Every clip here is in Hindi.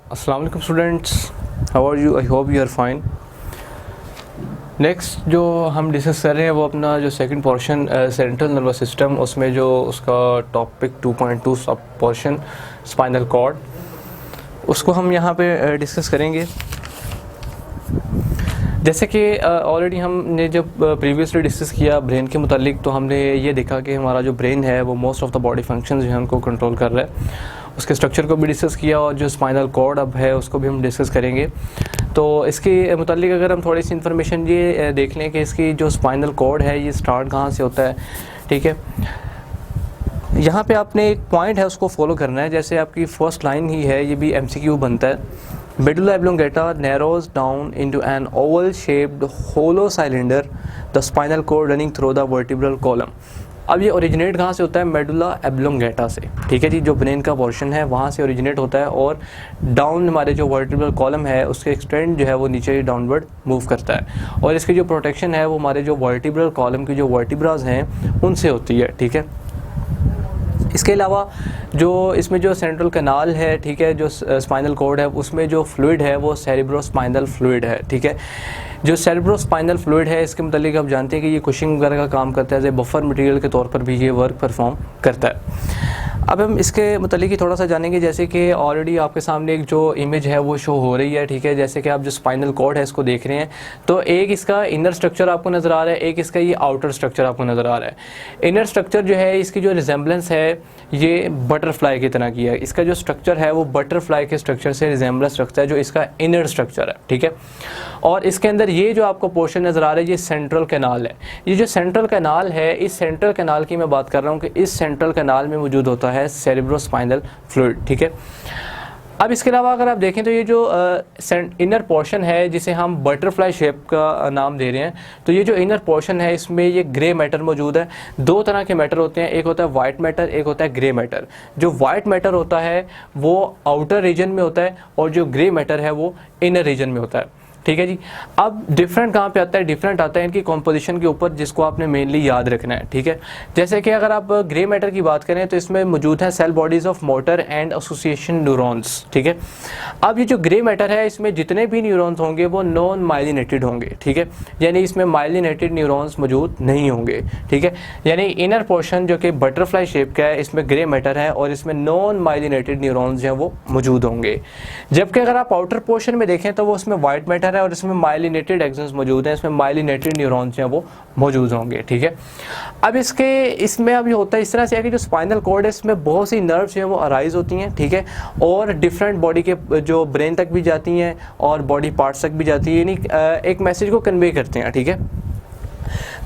अस्सलाम वालेकुम students, how are you? I hope you are fine. Next जो हम डिस्कस कर रहे हैं वो अपना जो second portion central nervous system, उसमें जो उसका टॉपिक 2.2 सब पोर्शन स्पाइनल कॉर्ड, उसको हम यहाँ पे डिस्कस करेंगे। जैसे कि ऑलरेडी हमने जब प्रीवियसली डिस्कस किया ब्रेन के मुतालिक, तो हमने ये देखा कि हमारा जो ब्रेन है वो most of the body functions जो है उनको कंट्रोल कर रहा है। उसके स्ट्रक्चर को भी डिस्कस किया और जो स्पाइनल कॉर्ड अब है उसको भी हम डिस्कस करेंगे। तो इसके मुतालिक अगर हम थोड़ी सी इन्फॉर्मेशन ये देख लें कि इसकी जो स्पाइनल कॉर्ड है ये स्टार्ट कहाँ से होता है, ठीक है। यहाँ पे आपने एक पॉइंट है उसको फॉलो करना है। जैसे आपकी फर्स्ट लाइन ही है, ये भी MCQ बनता है। Medulla oblongata narrows down into an oval-shaped hollow cylinder, the spinal cord running through the vertebral column। अब ये ओरिजिनेट कहाँ से होता है? मेडुला एब्लोंगेटा से, ठीक है जी। जो ब्रेन का पोर्शन है वहाँ से ओरिजिनेट होता है और डाउन हमारे जो वर्टिब्रल कॉलम है उसके एक्सटेंड जो है वो नीचे डाउनवर्ड मूव करता है, और इसकी जो प्रोटेक्शन है वो हमारे जो वर्टिब्रल कॉलम की जो वर्टिब्राज हैं उनसे होती है, ठीक है। इसके अलावा जो इसमें जो सेंट्रल कैनाल है, ठीक है, जो स्पाइनल कॉर्ड है उसमें जो फ्लूइड है वो सेरेब्रोस्पाइनल फ्लूइड है, ठीक है। जो सेरेब्रोस्पाइनल फ्लूइड है इसके मुतालिक आप जानते हैं कि ये कुशिंग वगैरह का काम करता है, एज ए बफर मटेरियल के तौर पर भी ये वर्क परफॉर्म करता है। अब हम इसके मुतालिक ही थोड़ा सा जानेंगे। जैसे कि ऑलरेडी आपके सामने एक जो इमेज है वो शो हो रही है, ठीक है। जैसे कि आप जो स्पाइनल कॉर्ड है इसको देख रहे हैं, तो एक इसका इनर स्ट्रक्चर आपको नज़र आ रहा है, एक इसका ये आउटर स्ट्रक्चर आपको नज़र आ रहा है। इनर स्ट्रक्चर जो है इसकी जो रिजेंबलेंस है ये बटरफ्लाई की तरह की है। इसका जो स्ट्रक्चर है वो बटरफ्लाई के स्ट्रक्चर से रिजेंबलेंस रखता है, जो इसका इनर स्ट्रक्चर है, ठीक है। और इसके अंदर ये जो आपको पोर्शन नज़र आ रहा है ये सेंट्रल कैनाल है। ये जो सेंट्रल कैनाल है, इस सेंट्रल कैनाल की मैं बात कर रहा हूँ कि इस सेंट्रल कैनाल में मौजूद होता है सेरेब्रोस्पाइनल फ्लूइड, ठीक है। अब इसके अलावा अगर आप देखें तो ये जो इनर पोर्शन है जिसे हम बटरफ्लाई शेप का नाम दे रहे हैं, तो ये जो इनर पोर्शन है इसमें ये ग्रे मैटर मौजूद है। दो तरह के मैटर होते हैं, एक होता है वाइट मैटर, एक होता है ग्रे मैटर। जो वाइट मैटर होता है वो आउटर रीजन में होता है और जो ग्रे मैटर है वो इनर रीजन में होता है, ठीक है जी। अब डिफरेंट कहाँ पे आता है? डिफरेंट आता है इनकी कॉम्पोजिशन के ऊपर, जिसको आपने मेनली याद रखना है, ठीक है। जैसे कि अगर आप ग्रे मैटर की बात करें तो इसमें मौजूद है cell bodies of motor and association neurons, ठीक है। अब ये जो ग्रे मैटर है इसमें जितने भी न्यूरॉन्स होंगे वो नॉन माइलिनेटेड होंगे, ठीक है। यानी इसमें माइलिनेटेड न्यूरॉन्स मौजूद नहीं होंगे, ठीक है। यानी इनर पोर्शन जो कि बटरफ्लाई शेप का है इसमें ग्रे मैटर है और इसमें नॉन माइलिनेटेड न्यूरॉन्स जो है वो मौजूद होंगे। जबकि अगर आप आउटर पोर्शन में देखें तो वो उसमें वाइट मैटर है और इसमें माइलिनेटेड एक्सन्स मौजूद हैं, इसमें माइलिनेटेड न्यूरॉन्स हैं वो मौजूद होंगे, ठीक है। अब इसमें अब ये होता है इस तरह से है कि जो स्पाइनल कॉर्ड है इसमें बहुत सी नर्व्स जो हैं वो अराइज होती हैं, ठीक है, और डिफरेंट बॉडी के जो ब्रेन तक भी जाती हैं और बॉडी पार्ट्स तक भी जाती हैं, यानी एक मैसेज को कन्वे करते हैं, ठीक है।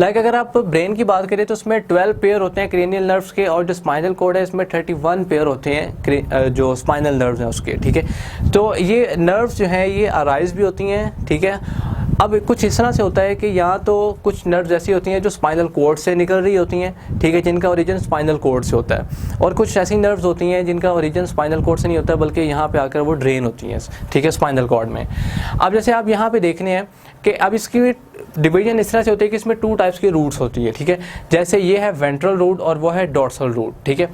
अगर आप ब्रेन की बात करें तो उसमें 12 पेयर होते हैं क्रेनियल नर्व्स के, और जो स्पाइनल कॉर्ड है इसमें 31 पेयर होते हैं जो स्पाइनल नर्व्स हैं उसके, ठीक है। तो ये नर्व्स जो हैं ये अराइज भी होती हैं, ठीक है। अब कुछ इस तरह से होता है कि यहाँ तो कुछ नर्व्स ऐसी होती हैं जो स्पाइनल कॉर्ड से निकल रही होती हैं, ठीक है, जिनका ओरिजिन स्पाइनल कॉर्ड से होता है, और कुछ ऐसी नर्व्स होती हैं जिनका ओरिजिन स्पाइनल कॉर्ड से नहीं होता बल्कि यहाँ पे आकर वो ड्रेन होती हैं, ठीक है, स्पाइनल कॉर्ड में। अब जैसे आप यहाँ पे देख रहे हैं कि अब इसकी डिवीजन इस तरह से होती है कि इसमें 2 टाइप्स की रूट्स होती है, ठीक है। जैसे ये है वेंट्रल रूट और वो है डॉर्सल रूट, ठीक है।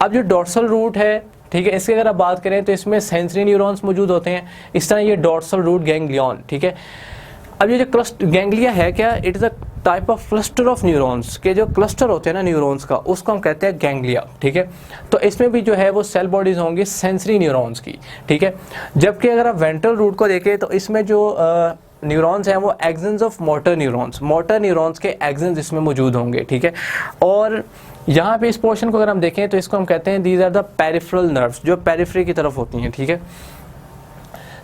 अब जो डॉर्सल रूट है, ठीक है, इसकी अगर आप बात करें तो इसमें सेंसरी न्यूरॉन्स मौजूद होते हैं। इस तरह ये डॉर्सल रूट गैंग्लियन, ठीक है। अब ये जो गैंग्लिया है क्या, it is a type of cluster of neurons के जो क्लस्टर होते हैं ना न्यूरॉन्स का, उसको हम कहते हैं गैंग्लिया, ठीक है। तो इसमें भी जो है वो सेल बॉडीज होंगी सेंसरी न्यूरॉन्स की, ठीक है। जबकि अगर आप वेंट्रल रूट को देखें तो इसमें जो न्यूरॉन्स हैं वो एक्सन्स ऑफ मोटर न्यूरॉन्स के एक्सन्स इसमें मौजूद होंगे, ठीक है। और यहाँ पे इस पोर्शन को अगर हम देखें तो इसको हम कहते हैं these are the peripheral nerves, जो पेरिफेरी की तरफ होती हैं, ठीक है।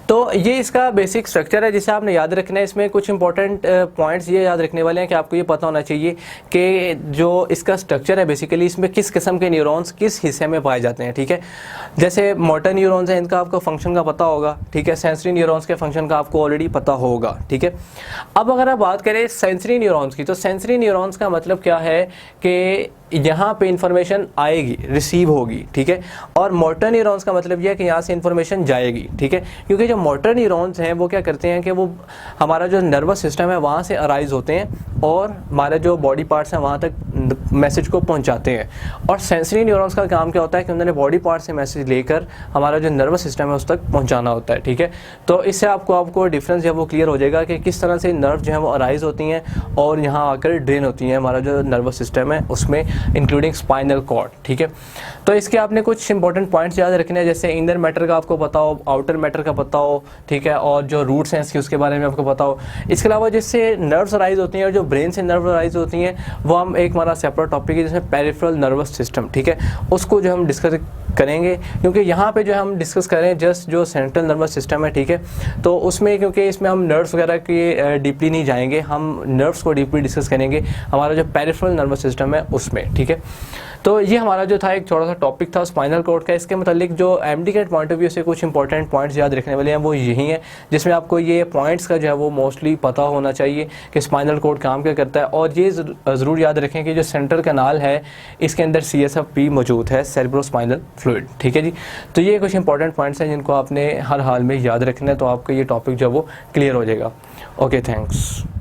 तो ये इसका बेसिक स्ट्रक्चर है जिसे आपने याद रखना है। इसमें कुछ इंपॉर्टेंट पॉइंट्स ये याद रखने वाले हैं कि आपको ये पता होना चाहिए कि जो इसका स्ट्रक्चर है बेसिकली इसमें किस किस्म के न्यूरॉन्स किस हिस्से में पाए जाते हैं, ठीक है। जैसे मोटर न्यूरॉन्स हैं, इनका आपको फंक्शन का पता होगा, ठीक है। सेंसरी न्यूरॉन्स के फंक्शन का आपको ऑलरेडी पता होगा, ठीक है। अब अगर आप बात करें सेंसरी न्यूरॉन्स की, तो सेंसरी न्यूरॉन्स का मतलब क्या है कि यहाँ पे इंफॉर्मेशन आएगी, रिसीव होगी, ठीक है। और मोटर न्यूरॉन्स का मतलब यह है कि यहाँ से इंफॉर्मेशन जाएगी, ठीक है। क्योंकि जो मोटर न्यूरॉन्स हैं वो क्या करते हैं कि वो हमारा जो नर्वस सिस्टम है वहाँ से अराइज होते हैं और हमारे जो बॉडी पार्ट्स हैं वहाँ तक मैसेज को पहुँचाते हैं। और सेंसरी न्यूरॉन्स का काम क्या होता है कि उन्होंने बॉडी पार्ट से मैसेज लेकर हमारा जो नर्वस सिस्टम है उस तक पहुँचाना होता है, ठीक है। तो इससे आपको डिफरेंस जो है वो क्लियर हो जाएगा कि किस तरह से नर्व जो है वो अराइज होती हैं और यहाँ आकर ड्रेन होती हैं हमारा जो नर्वस सिस्टम है उसमें, इंक्लूडिंग स्पाइनल कॉर्ड, ठीक है। तो इसके आपने कुछ इंपॉर्टेंट पॉइंट्स याद रखने हैं, जैसे इनर मैटर का आपको पता हो, आउटर मैटर का पता हो, ठीक है, और जो रूट्स हैं इसके उसके बारे में आपको पता हो। इसके अलावा जिससे नर्व्स अराइज होती हैं और जो ब्रेन से नर्व अराइज होती हैं वो हम एक हमारा सेपरेट टॉपिक है जिसमें पेरिफेरल नर्वस सिस्टम, ठीक है, उसको जो हम डिस्कस करेंगे। क्योंकि यहाँ पे जो हम डिस्कस करें जस्ट जो सेंट्रल नर्वस सिस्टम है, ठीक है, तो उसमें क्योंकि इसमें हम नर्व्स वगैरह की डीपली नहीं जाएंगे, हम नर्व्स को डीपली डिस्कस करेंगे हमारा जो पेरिफेरल नर्वस सिस्टम है उसमें, ठीक है। तो ये हमारा जो था एक थोड़ा सा टॉपिक था स्पाइनल कॉर्ड का। इसके मतलब जो एमडी के पॉइंट ऑफ व्यू से कुछ इंपॉर्टेंट पॉइंट्स याद रखने वाले हैं वो यही हैं, जिसमें आपको ये पॉइंट्स का जो है वो मोस्टली पता होना चाहिए कि स्पाइनल कॉर्ड काम क्या करता है। और ये ज़रूर याद रखें कि जो सेंट्रल कैनाल है इसके अंदर CSF मौजूद है, सेरेब्रोस्पाइनल फ्लूइड, ठीक है जी। तो ये कुछ इंपॉर्टेंट पॉइंट्स हैं जिनको आपने हर हाल में याद रखना है, तो आपका ये टॉपिक जो है वो क्लियर हो जाएगा। Okay, thanks.